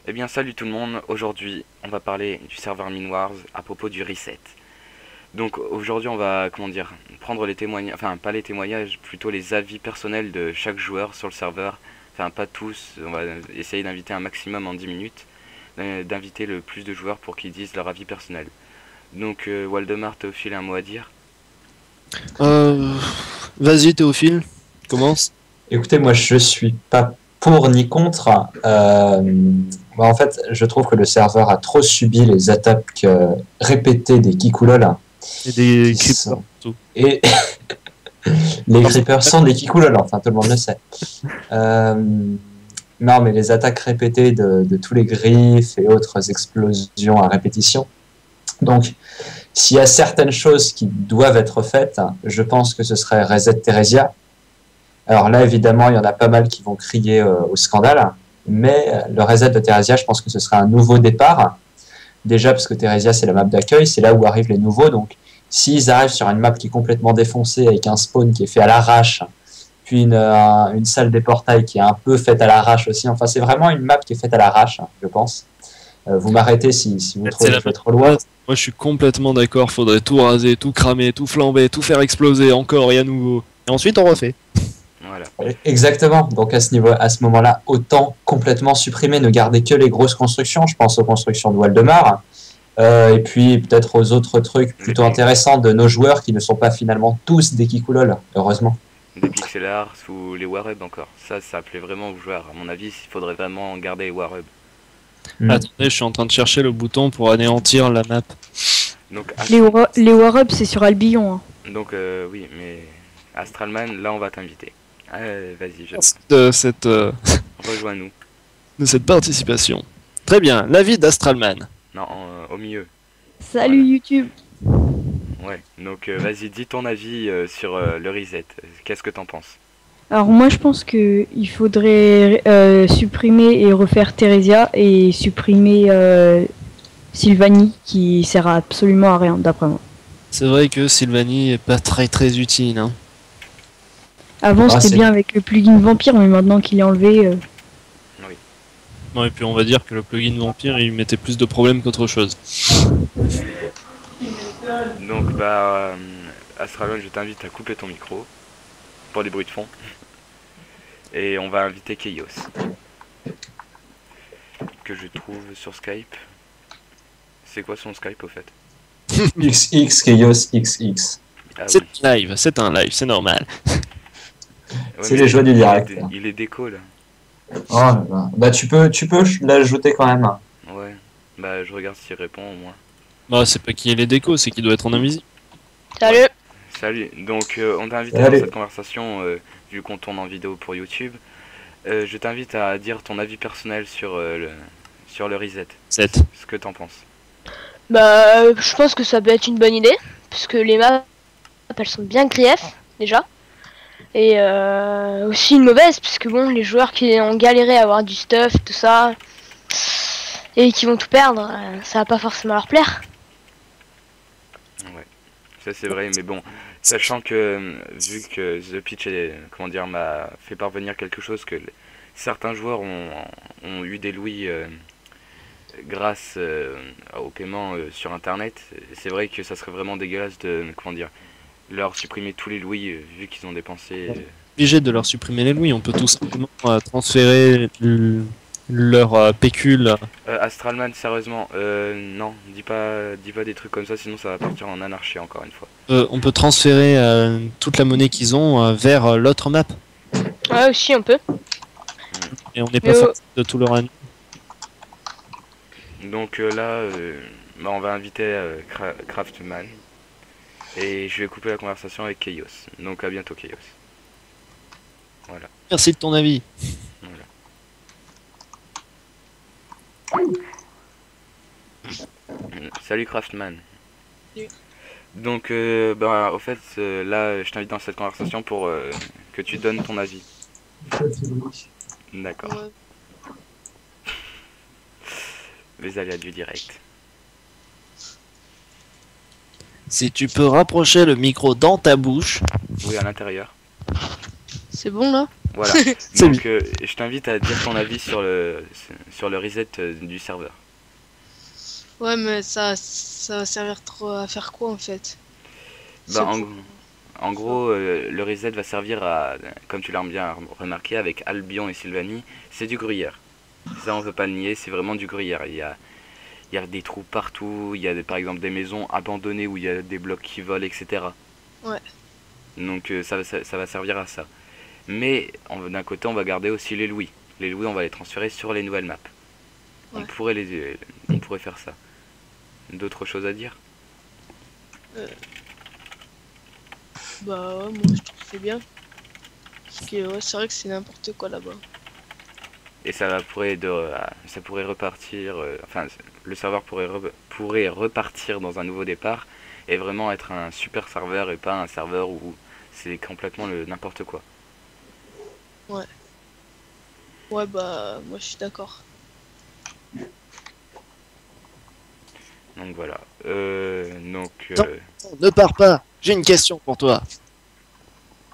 Eh bien, salut tout le monde. Aujourd'hui, on va parler du serveur Minwars à propos du reset. Donc, aujourd'hui, on va, prendre les témoignages, enfin, pas les témoignages, plutôt les avis personnels de chaque joueur sur le serveur. Enfin, pas tous. On va essayer d'inviter un maximum en 10 minutes, d'inviter le plus de joueurs pour qu'ils disent leur avis personnel. Donc, Waldemar, Théophile, un mot à dire? Euh, Vas-y Théophile, commence. Écoutez, moi je suis pas pour ni contre. En fait, je trouve que le serveur a trop subi les attaques répétées des Kikoulol. Et des Qui creepers sont... surtout. Et les creepers sont des Kikoulol, enfin tout le monde le sait. Euh, non, mais les attaques répétées de tous les griffes et autres explosions à répétition. Donc, s'il y a certaines choses qui doivent être faites, je pense que ce serait Reset Theresia. Alors là, évidemment, il y en a pas mal qui vont crier au scandale, mais le reset de Theresia, je pense que ce sera un nouveau départ. Déjà, parce que Theresia, c'est la map d'accueil, c'est là où arrivent les nouveaux. Donc, s'ils arrivent sur une map qui est complètement défoncée, avec un spawn qui est fait à l'arrache, puis une salle des portails qui est un peu faite à l'arrache aussi, enfin, c'est vraiment une map qui est faite à l'arrache, je pense. Vous m'arrêtez si vous trouvez que je vais trop loin. Moi je suis complètement d'accord, faudrait tout raser, tout cramer, tout flamber, tout faire exploser encore et à nouveau. Et ensuite on refait. Voilà. Exactement. Donc à ce moment-là, autant complètement supprimer, ne garder que les grosses constructions. Je pense aux constructions de Waldemar. Et puis peut-être aux autres trucs plutôt intéressants de nos joueurs qui ne sont pas finalement tous des Kikoulol, heureusement. Des pixel art ou les warhubs encore. Ça plaît vraiment aux joueurs. À mon avis, il faudrait vraiment garder les warhubs. Attendez, je suis en train de chercher le bouton pour anéantir la map. Donc, Les War-Up, c'est sur Albion. Hein. donc oui, mais Astralman, là, on va t'inviter. Vas-y, Merci de cette, rejoins-nous. de cette participation. Très bien, l'avis d'Astralman. Non, au milieu. Salut Voilà. YouTube. Ouais, donc vas-y, dis ton avis sur le reset. Qu'est-ce que t'en penses? Alors moi je pense que il faudrait supprimer et refaire Theresia et supprimer Sylvanie qui sert absolument à rien d'après moi. C'est vrai que Sylvanie est pas très utile. Hein. Avant c'était bien avec le plugin Vampire mais maintenant qu'il est enlevé... Oui. Non, et puis on va dire que le plugin Vampire il mettait plus de problèmes qu'autre chose. Donc Astralman, je t'invite à couper ton micro pour les bruits de fond. Et on va inviter Keios. Que je trouve sur Skype. C'est quoi son Skype au fait? XX, Chaos, XX. Ah, C'est oui. live, c'est normal. Ouais, C'est mais les joies du direct. il est déco là. Oh, bah tu peux l'ajouter quand même. Ouais. Bah je regarde s'il répond au moins. Bah c'est pas qu'il y ait les décos, c'est qu'il doit être en invisible. Salut. Salut. Donc on t'a invité Salut. dans cette conversation vu qu'on tourne en vidéo pour YouTube. Je t'invite à dire ton avis personnel sur le reset. 7. Ce que t'en penses. Bah, je pense que ça peut être une bonne idée, puisque les maps, elles sont bien griefs, déjà. Et aussi une mauvaise, puisque bon, les joueurs qui ont galéré à avoir du stuff, tout ça, et qui vont tout perdre, ça va pas forcément leur plaire. Ouais. Ça c'est vrai, mais bon. Sachant que vu que The Pitch m'a fait parvenir quelque chose que certains joueurs ont eu des louis grâce au paiement sur internet, c'est vrai que ça serait vraiment dégueulasse de leur supprimer tous les louis vu qu'ils ont dépensé. Obligé de leur supprimer les louis, on peut tout simplement transférer leur pécule. Astralman, sérieusement, non, dis pas des trucs comme ça, sinon ça va partir en anarchie encore une fois. On peut transférer toute la monnaie qu'ils ont vers l'autre map. Ouais, aussi un peu. Et on n'est Mais pas forcé de tout leur annuler. Donc là, on va inviter Craftman. Et je vais couper la conversation avec Keios. Donc à bientôt Keios. Voilà. Merci de ton avis. Salut Craftman. Salut. Donc au fait là je t'invite dans cette conversation pour que tu donnes ton avis. D'accord. Les aléas du direct. Si tu peux rapprocher le micro dans ta bouche. Oui, à l'intérieur. C'est bon là? Voilà. C'est Donc je t'invite à dire ton avis sur le reset du serveur. Ouais, mais ça va servir trop à faire quoi en fait? Bah, C'est pour- en gros, le reset va servir à, comme tu l'as bien remarqué avec Albion et Sylvanie, c'est du gruyère. Ça, on peut pas le nier, c'est vraiment du gruyère. Il y a des trous partout, il y a par exemple des maisons abandonnées où il y a des blocs qui volent, etc. Ouais. Donc ça va servir à ça. Mais d'un côté, on va garder aussi les louis. Les louis, on va les transférer sur les nouvelles maps. Ouais. On pourrait faire ça. D'autres choses à dire? Bah ouais, moi je trouve que c'est bien. Parce que ouais, c'est vrai que c'est n'importe quoi là-bas. Et ça pourrait repartir, enfin le serveur pourrait repartir dans un nouveau départ et vraiment être un super serveur et pas un serveur où c'est complètement le n'importe quoi. Ouais, bah moi je suis d'accord. Donc voilà. Donc Non. Ne pars pas, j'ai une question pour toi.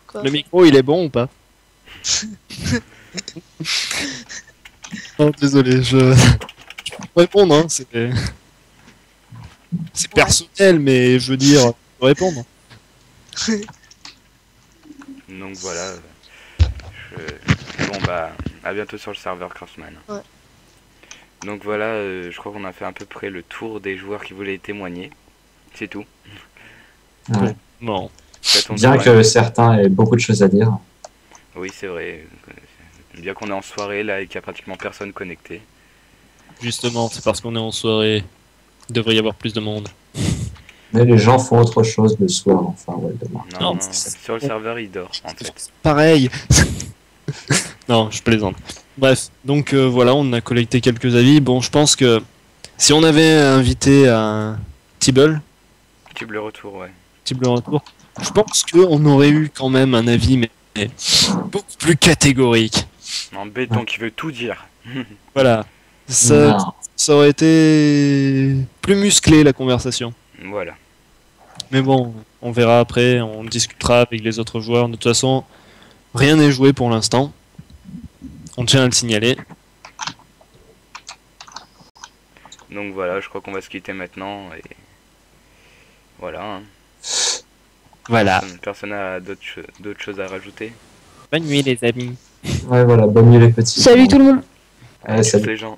Quoi? Le micro, il est bon ou pas? Non, désolé, je peux répondre, hein, c'est personnel, mais je veux dire, je peux répondre. donc voilà. Bon bah à bientôt sur le serveur Craftsman. Ouais. Donc voilà, je crois qu'on a fait à peu près le tour des joueurs qui voulaient témoigner. C'est tout. Ouais. Non. C'est à ton Bien tour, que certains aient beaucoup de choses à dire. Oui, c'est vrai. Bien qu'on est en soirée là et qu'il n'y a pratiquement personne connecté. Justement, c'est parce qu'on est en soirée. Il devrait y avoir plus de monde. Mais les gens font autre chose le soir, enfin, ouais, demain. Non, Non, non, sur le serveur il dort en fait. Pareil. Non, je plaisante. Bref, donc voilà, on a collecté quelques avis. Bon, je pense que si on avait invité un Tibble, Tube le retour, ouais. Tibble retour, je pense qu'on aurait eu quand même un avis, mais beaucoup plus catégorique. En béton qui veut tout dire. Voilà. Ça aurait été plus musclé la conversation. Voilà. Mais bon, on verra après, on discutera avec les autres joueurs. De toute façon, rien n'est joué pour l'instant. On tient à le signaler. Donc voilà, je crois qu'on va se quitter maintenant et voilà. Hein. Voilà. Personne n'a d'autres choses à rajouter. Bonne nuit les amis. Ouais, voilà, bonne nuit les petits. Salut tout le monde. Ouais, Tchuss salut. les gens.